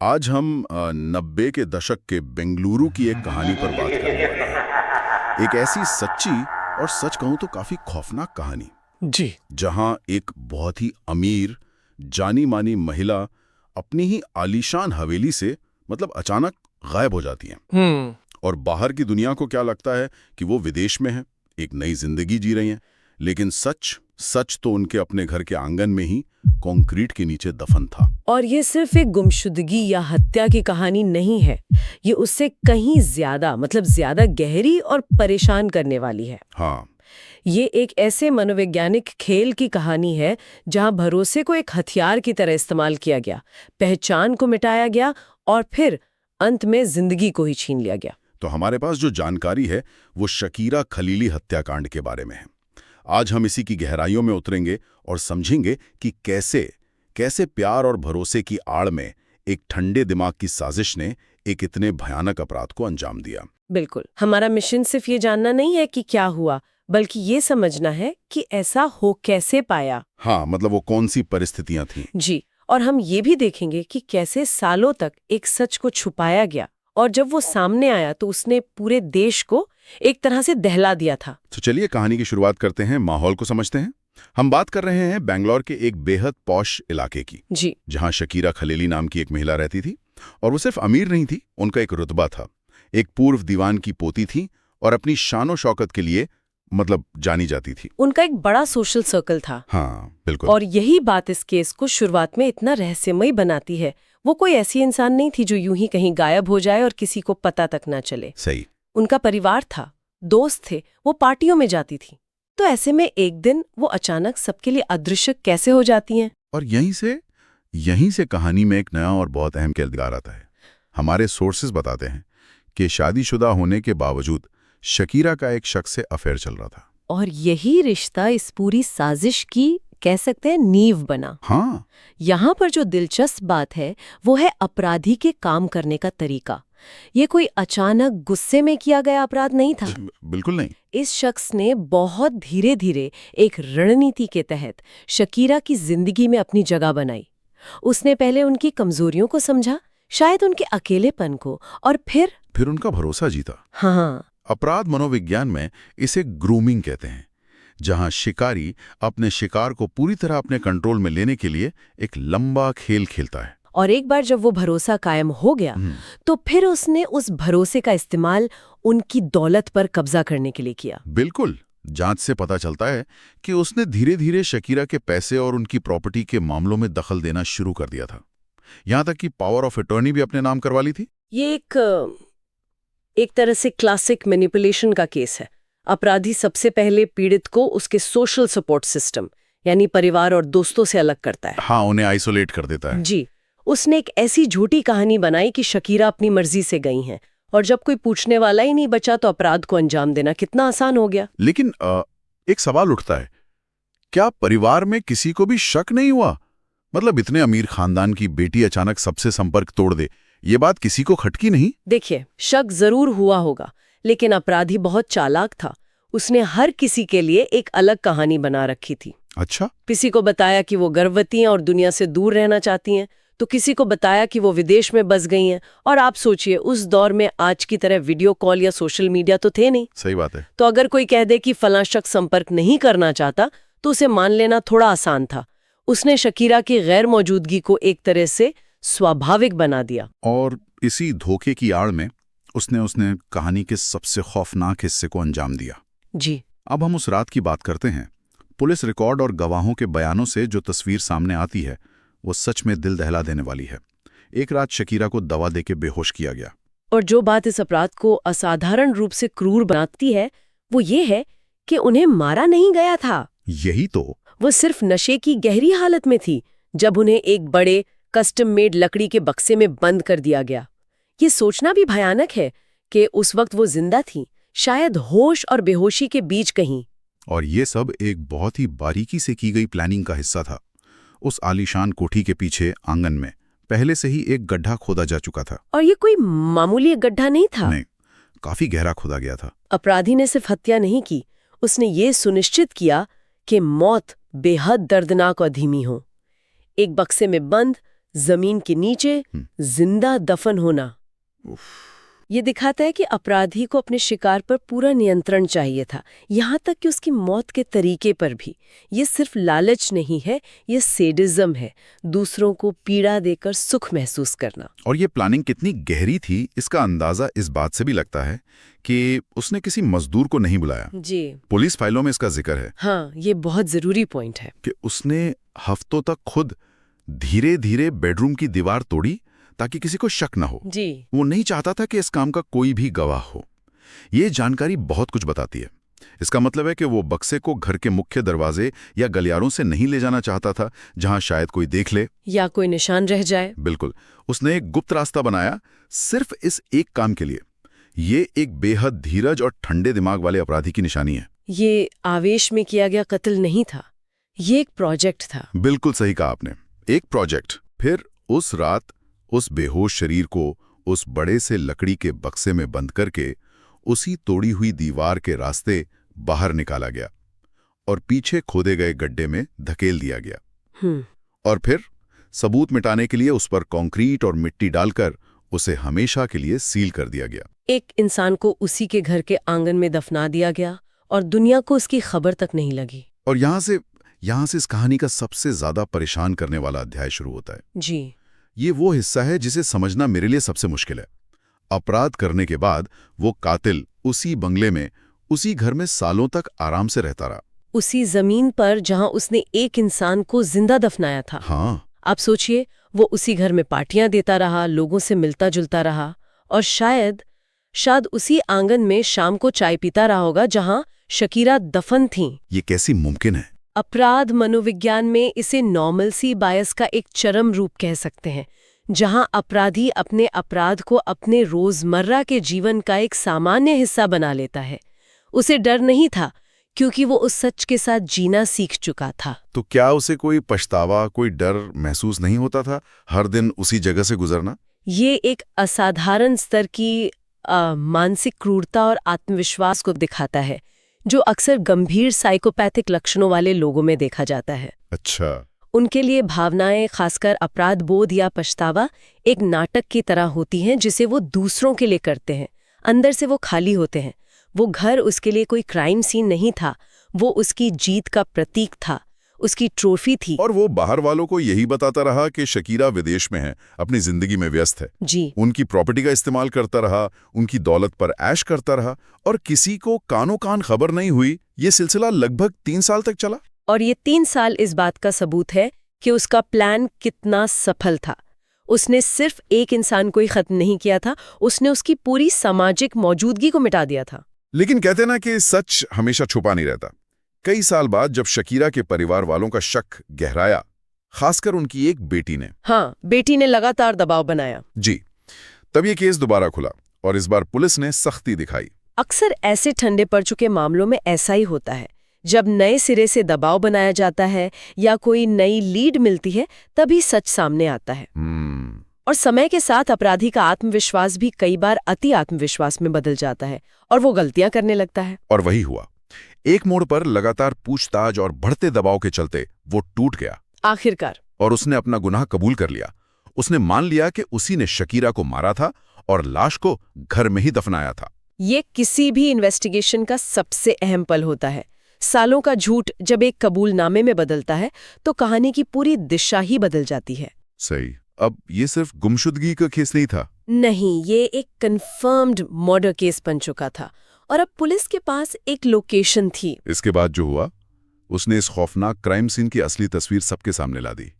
आज हम 90 के दशक के बेंगलुरु की एक कहानी पर बात करने वाले हैं। एक ऐसी सच्ची और सच कहूं तो काफी खौफनाक कहानी जी। जहां एक बहुत ही अमीर जानी मानी महिला अपनी ही आलीशान हवेली से अचानक गायब हो जाती हैं। और बाहर की दुनिया को क्या लगता है कि वो विदेश में है, एक नई जिंदगी जी रही हैं। लेकिन सच तो उनके अपने घर के आंगन में ही कंक्रीट के नीचे दफन था। और ये सिर्फ एक गुमशुदगी या हत्या की कहानी नहीं है, ये उससे कहीं ज्यादा गहरी और परेशान करने वाली है। हाँ, ये एक ऐसे मनोवैज्ञानिक खेल की कहानी है जहां भरोसे को एक हथियार की तरह इस्तेमाल किया गया, पहचान को मिटाया गया और फिर अंत में जिंदगी को ही छीन लिया गया। तो हमारे पास जो जानकारी है वो शकीरा खलीली हत्याकांड के बारे में है। आज हम इसी की गहराइयों में उतरेंगे और समझेंगे कि कैसे प्यार और भरोसे की आड़ में एक ठंडे दिमाग की साजिश ने एक इतने भयानक अपराध को अंजाम दिया। बिल्कुल, हमारा मिशन सिर्फ ये जानना नहीं है कि क्या हुआ, बल्कि ये समझना है कि ऐसा हो कैसे पाया। हाँ, वो कौन सी परिस्थितियां थीं। जी, और हम ये भी देखेंगे कि कैसे सालों तक एक सच को छुपाया गया और जब वो सामने आया तो उसने पूरे देश को एक तरह से दहला दिया था। तो चलिए कहानी की शुरुआत करते हैं, माहौल को समझते हैं। हम बात कर रहे हैं बेंगलोर के एक बेहद पॉश इलाके की, जी, जहां शकीरा खलीली नाम की एक महिला रहती थी। और वो सिर्फ अमीर नहीं थी, उनका एक रुतबा था। एक पूर्व दीवान की पोती थी और अपनी शानो शौकत के लिए जानी जाती थी। उनका एक बड़ा सोशल सर्कल था। हाँ, बिल्कुल। और यही बात इस केस को शुरुआत में इतना रहस्यमयी बनाती है। वो कोई ऐसी इंसान नहीं थी जो यूं ही कहीं गायब हो जाए और किसी को पता तक ना चले। सही। उनका परिवार था, दोस्त थे, वो पार्टियों में जाती थी। तो ऐसे में एक दिन वो अचानक सबके लिए अदृश्य कैसे हो जाती हैं? और यहीं से कहानी में एक नया और बहुत अहम किरदार आता है। हमारे सोर्सेज बताते हैं कि शादीशुदा होने के बावजूद शकीरा का एक शख्स से अफेयर चल रहा था। और यही रिश्ता इस पूरी साजिश की, कह सकते हैं, नींव बना। हाँ, यहाँ पर जो दिलचस्प बात है वो है अपराधी के काम करने का तरीका। ये कोई अचानक गुस्से में किया गया अपराध नहीं था। बिल्कुल नहीं। इस शख्स ने बहुत धीरे धीरे एक रणनीति के तहत शकीरा की जिंदगी में अपनी जगह बनाई। उसने पहले उनकी कमजोरियों को समझा, शायद उनके अकेलेपन को, और फिर उनका भरोसा जीता। हाँ, अपराध मनोविज्ञान में इसे ग्रूमिंग कहते हैं, जहां शिकारी अपने शिकार को पूरी तरह अपने कंट्रोल में लेने के लिए एक लंबा खेल खेलता है। और एक बार जब वो भरोसा कायम हो गया तो फिर उसने उस भरोसे का इस्तेमाल उनकी दौलत पर कब्जा करने के लिए किया। बिल्कुल। जांच से पता चलता है कि उसने धीरे धीरे शकीरा के पैसे और उनकी प्रॉपर्टी के मामलों में दखल देना शुरू कर दिया था। यहां तक कि पावर ऑफ अटॉर्नी भी अपने नाम करवा ली थी। ये एक तरह से क्लासिक मैनिपुलेशन का केस है। अपराधी सबसे पहले पीड़ित को उसके सोशल सपोर्ट सिस्टम यानी परिवार और दोस्तों से अलग करता है। हाँ, उन्हें आइसोलेट कर देता है। जी, उसने एक ऐसी झूठी कहानी बनाई कि शकीरा अपनी मर्जी से गई हैं और जब कोई पूछने वाला ही नहीं बचा तो अपराध को अंजाम देना कितना आसान हो गया। लेकिन एक सवाल उठता है, क्या परिवार में किसी को भी शक नहीं हुआ? इतने अमीर खानदान की बेटी अचानक सबसे संपर्क तोड़ दे, ये बात किसी को खटकी नहीं? देखिए, शक जरूर हुआ होगा, लेकिन अपराधी बहुत चालाक था। उसने हर किसी के लिए एक अलग कहानी बना रखी थी। अच्छा। किसी को बताया कि वो गर्भवती हैं और दुनिया से दूर रहना चाहती हैं, तो किसी को बताया कि वो विदेश में बस गई हैं। और आप सोचिए, उस दौर में आज की तरह वीडियो कॉल या सोशल मीडिया तो थे नहीं। सही बात है। तो अगर कोई कह दे कि फलां शख्स संपर्क नहीं करना चाहता तो उसे मान लेना थोड़ा आसान था। उसने शकीरा की गैर मौजूदगी को एक तरह से स्वाभाविक बना दिया। और इसी धोखे की आड़ में उसने कहानी के सबसे खौफनाक हिस्से को अंजाम दिया। जी, अब हम उस रात की बात करते हैं। पुलिस रिकॉर्ड और गवाहों के बयानों से जो तस्वीर सामने आती है वो सच में दिल दहला देने वाली है। एक रात शकीरा को दवा देके बेहोश किया गया। और जो बात इस अपराध को असाधारण रूप से क्रूर बनाती है वो ये है कि उन्हें मारा नहीं गया था। यही तो। वो सिर्फ नशे की गहरी हालत में थी जब उन्हें एक बड़े कस्टम मेड लकड़ी के बक्से में बंद कर दिया गया। ये सोचना भी भयानक है कि उस वक्त वो जिंदा थी, शायद होश और बेहोशी के बीच कहीं। और ये सब एक बहुत ही बारीकी से की गई प्लानिंग का हिस्सा था। उस आलीशान कोठी के पीछे आंगन में पहले से ही एक गड्ढा खोदा जा चुका था। और ये कोई मामूली गड्ढा नहीं था। नहीं, काफी गहरा खोदा गया था। अपराधी ने सिर्फ हत्या नहीं की, उसने ये सुनिश्चित किया कि मौत बेहद दर्दनाक और धीमी हो। एक बक्से में बंद, जमीन के नीचे जिंदा दफन होना। ये दिखाता है कि अपराधी को अपने शिकार पर पूरा नियंत्रण चाहिए था, यहाँ तक कि उसकी मौत के तरीके पर भी। ये सिर्फ लालच नहीं है, ये सेडिज्म है, दूसरों को पीड़ा देकर सुख महसूस करना। और ये प्लानिंग कितनी गहरी थी इसका अंदाजा इस बात से भी लगता है कि उसने किसी मजदूर को नहीं बुलाया। जी, पुलिस फाइलों में इसका जिक्र है। हाँ, ये बहुत जरूरी पॉइंट है कि उसने हफ्तों तक खुद धीरे धीरे बेडरूम की दीवार तोड़ी ताकि किसी को शक न हो। जी, वो नहीं चाहता था कि इस काम का कोई भी गवाह हो। ये जानकारी बहुत कुछ बताती है। इसका मतलब है कि वो बक्से को घर के मुख्य दरवाजे या गलियारों से नहीं ले जाना चाहता था, जहां शायद कोई देख ले या कोई निशान रह जाए। बिल्कुल, उसने एक गुप्त रास्ता बनाया सिर्फ इस एक काम के लिए। ये एक बेहद धीरज और ठंडे दिमाग वाले अपराधी की निशानी है। ये आवेश में किया गया कत्ल नहीं था, ये एक प्रोजेक्ट था। बिल्कुल सही कहा आपने, एक प्रोजेक्ट। फिर उस रात उस बेहोश शरीर को उस बड़े से लकड़ी के बक्से में बंद करके उसी तोड़ी हुई दीवार के रास्ते बाहर निकाला गया और पीछे खोदे गए गड्ढे में धकेल दिया गया। और फिर सबूत मिटाने के लिए उस पर कंक्रीट और मिट्टी डालकर उसे हमेशा के लिए सील कर दिया गया। एक इंसान को उसी के घर के आंगन में दफना दिया गया और दुनिया को उसकी खबर तक नहीं लगी। और यहाँ से इस कहानी का सबसे ज्यादा परेशान करने वाला अध्याय शुरू होता है। जी, ये वो हिस्सा है जिसे समझना मेरे लिए सबसे मुश्किल है। अपराध करने के बाद वो कातिल उसी बंगले में, उसी घर में सालों तक आराम से रहता रहा, उसी जमीन पर जहां उसने एक इंसान को जिंदा दफनाया था। हाँ, आप सोचिए, वो उसी घर में पार्टियां देता रहा, लोगों से मिलता जुलता रहा और शायद उसी आंगन में शाम को चाय पीता रहा होगा जहां शकीरा दफन थीं। ये कैसी मुमकिन है? अपराध मनोविज्ञान में इसे नॉर्मलसी बायस का एक चरम रूप कह सकते हैं, जहां अपराधी अपने अपराध को अपने रोजमर्रा के जीवन का एक सामान्य हिस्सा बना लेता है। उसे डर नहीं था क्योंकि वो उस सच के साथ जीना सीख चुका था। तो क्या उसे कोई पछतावा, कोई डर महसूस नहीं होता था हर दिन उसी जगह से गुजरना? ये एक असाधारण स्तर की मानसिक क्रूरता और आत्मविश्वास को दिखाता है, जो अक्सर गंभीर साइकोपैथिक लक्षणों वाले लोगों में देखा जाता है। अच्छा, उनके लिए भावनाएं, खासकर अपराध बोध या पछतावा, एक नाटक की तरह होती हैं जिसे वो दूसरों के लिए करते हैं। अंदर से वो खाली होते हैं। वो घर उसके लिए कोई क्राइम सीन नहीं था, वो उसकी जीत का प्रतीक था, उसकी ट्रॉफी थी। और वो बाहर वालों को यही बताता रहा कि शकीरा विदेश में है, अपनी जिंदगी में व्यस्त है। जी, उनकी प्रॉपर्टी का इस्तेमाल करता रहा, उनकी दौलत पर ऐश करता रहा और किसी को कानो कान खबर नहीं हुई। ये सिलसिला लगभग 3 साल तक चला। और ये 3 साल इस बात का सबूत है कि उसका प्लान कितना सफल था। उसने सिर्फ एक इंसान को ही खत्म नहीं किया था, उसने उसकी पूरी सामाजिक मौजूदगी को मिटा दिया था। लेकिन कहते ना कि सच हमेशा छुपा नहीं रहता। कई साल बाद जब शकीरा के परिवार वालों का शक गहराया, खासकर उनकी एक बेटी ने, हाँ, बेटी ने लगातार दबाव बनाया। जी, तब ये केस दोबारा खुला और इस बार पुलिस ने सख्ती दिखाई। अक्सर ऐसे ठंडे पड़ चुके मामलों में ऐसा ही होता है। जब नए सिरे से दबाव बनाया जाता है या कोई नई लीड मिलती है, तभी सच सामने आता है। और समय के साथ अपराधी का आत्मविश्वास भी कई बार अति आत्मविश्वास में बदल जाता है और वो गलतियां करने लगता है। और वही हुआ। एक मोड़ पर लगातार पूछताछ और बढ़ते दबाव के चलते वो टूट गया आखिरकार, और उसने अपना गुनाह कबूल कर लिया। उसने मान लिया कि उसी ने शकीरा को मारा था और लाश को घर में ही दफनाया था। ये किसी भी इन्वेस्टिगेशन का सबसे अहम पल होता है। सालों का झूठ जब एक कबूलनामे में बदलता है तो कहानी की पूरी दिशा ही बदल जाती है। सही। अब ये सिर्फ गुमशुदगी का केस नहीं था। नहीं, ये एक कंफर्म्ड मर्डर केस बन चुका था और अब पुलिस के पास एक लोकेशन थी। इसके बाद जो हुआ, उसने इस खौफनाक क्राइम सीन की असली तस्वीर सबके सामने ला दी।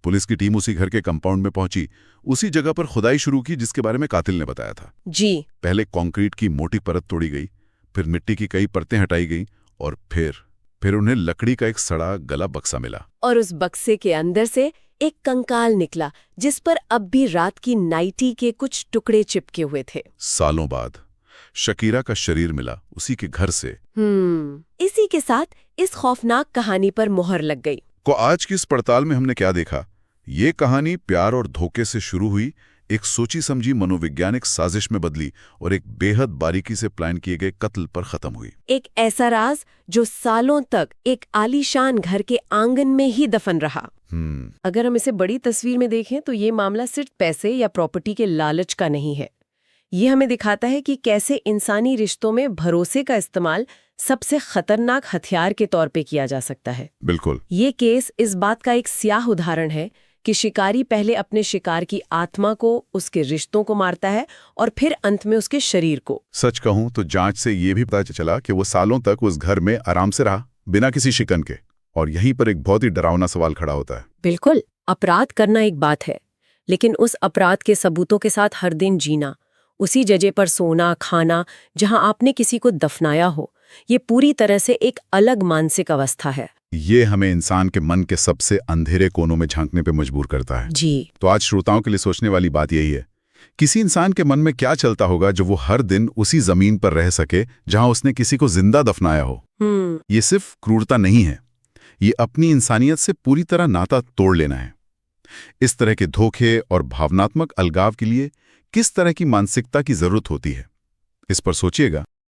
पुलिस की टीम उसी घर के कंपाउंड में पहुंची, उसी जगह पर खुदाई शुरू की जिसके बारे में कातिल ने बताया था। जी, पहले कंक्रीट की मोटी परत तोड़ी गई, फिर मिट्टी की कई परतें हटाई गईं और फिर उन्हें लकड़ी का एक सड़ा गला बक्सा मिला। और उस बक्से के अंदर से एक कंकाल निकला जिस पर अब भी रात की नाइटी के कुछ टुकड़े चिपके हुए थे। सालों बाद शकीरा का शरीर मिला उसी के घर से। इसी के साथ इस खौफनाक कहानी पर मोहर लग गई। को आज की इस पड़ताल में हमने क्या देखा? ये कहानी प्यार और धोखे से शुरू हुई, एक सोची समझी मनोवैज्ञानिक साजिश में बदली और एक बेहद बारीकी से प्लान किए गए कत्ल पर खत्म हुई। एक ऐसा राज जो सालों तक एक आलीशान घर के आंगन में ही दफन रहा। अगर हम इसे बड़ी तस्वीर में देखें तो ये मामला सिर्फ पैसे या प्रॉपर्टी के लालच का नहीं है। ये हमें दिखाता है कि कैसे इंसानी रिश्तों में भरोसे का इस्तेमाल सबसे खतरनाक हथियार के तौर पे किया जा सकता है। बिल्कुल। ये केस इस बात का एक स्याह उदाहरण है कि शिकारी पहले अपने शिकार की आत्मा को, उसके रिश्तों को मारता है और फिर अंत में उसके शरीर को। सच कहूं तो जांच से ये भी पता चला कि वो सालों तक उस घर में आराम से रहा, बिना किसी शिकन के। और यहीं पर एक बहुत ही डरावना सवाल खड़ा होता है। बिल्कुल, अपराध करना एक बात है, लेकिन उस अपराध के सबूतों के साथ हर दिन जीना, उसी जगह पर सोना खाना जहां आपने किसी को दफनाया हो, ये पूरी तरह से एक अलग मानसिक अवस्था है। ये हमें इंसान के मन के सबसे अंधेरे कोनों में झांकने पे मजबूर करता है। जी। तो आज श्रोताओं के लिए सोचने वाली बात यही है, किसी इंसान के मन में क्या चलता होगा जो वो हर दिन उसी जमीन पर रह सके जहां उसने किसी को जिंदा दफनाया हो। ये सिर्फ क्रूरता नहीं है, ये अपनी इंसानियत से पूरी तरह नाता तोड़ लेना है। इस तरह के धोखे और भावनात्मक अलगाव के लिए किस तरह की मानसिकता की जरूरत होती है, इस पर सोचिएगा।